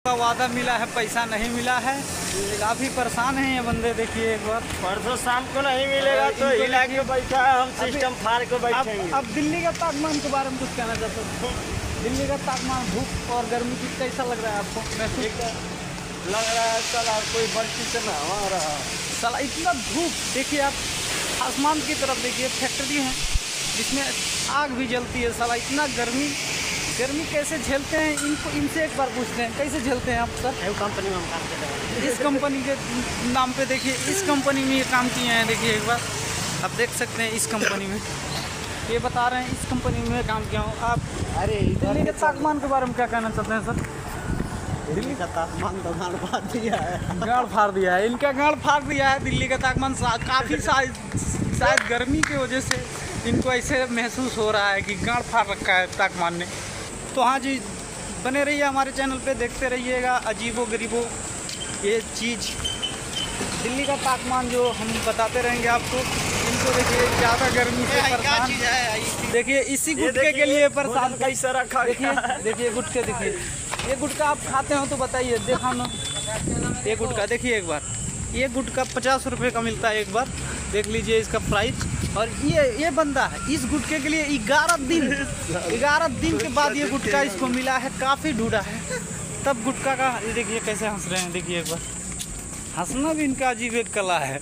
का वादा मिला है, पैसा नहीं मिला है। काफी परेशान हैं ये बंदे। देखिए एक बार, परसों शाम को नहीं मिलेगा तो हिला के बैठा है, हम सिस्टम फाड़ के बैठेंगे। अब दिल्ली का तापमान के बारे में कुछ कहना चाहते हो? दिल्ली का तापमान, धूप और गर्मी की कैसा लग रहा है आपको महसूस? लग रहा है साला कोई बर्फी से ना आ रहा। साला इतना धूप, देखिए आप आसमान की तरफ देखिए, फैक्ट्री है जिसमें आग भी जलती है। साला इतना गर्मी कैसे झेलते हैं? इनको इनसे एक बार पूछते हैं, कैसे झेलते हैं आप सर? कंपनी में हम काम करते हैं। इस कंपनी के नाम पे देखिए, इस कंपनी में ये काम किए हैं। देखिए एक बार आप देख सकते हैं, इस कंपनी में ये बता रहे हैं, इस कंपनी में काम किया हूँ। आप अरे दिल्ली के तापमान के बारे में क्या कहना चाहते हैं सर? दिल्ली का तापमान तो गाड़ फाड़ दिया है। गाड़ फाड़ दिया है, इनका गाड़ फाड़ दिया है। दिल्ली का तापमान काफ़ी शायद गर्मी की वजह से इनको ऐसे महसूस हो रहा है कि गाड़ फाड़ रखा है तापमान ने। तो हाँ जी, बने रहिए हमारे चैनल पे, देखते रहिएगा अजीबो गरीबो ये चीज़। दिल्ली का तापमान जो हम बताते रहेंगे आपको। इनको देखिए ज़्यादा गर्मी से परेशान, देखिए इसी गुटके के लिए परेशान कैसे रखा। देखिए गुटके, देखिए ये गुटका आप खाते हो तो बताइए, देखा ना ये गुटका। देखिए एक बार, ये गुटका 50 रुपये का मिलता है एक बार, देख लीजिए इसका प्राइस। और ये बंदा है इस गुटके के लिए 11 दिन के बाद ये गुटका इसको मिला है। काफ़ी ढूंढा है तब गुटका का। ये देखिए कैसे हंस रहे हैं, देखिए एक बार, हंसना भी इनका अजीब एक कला है।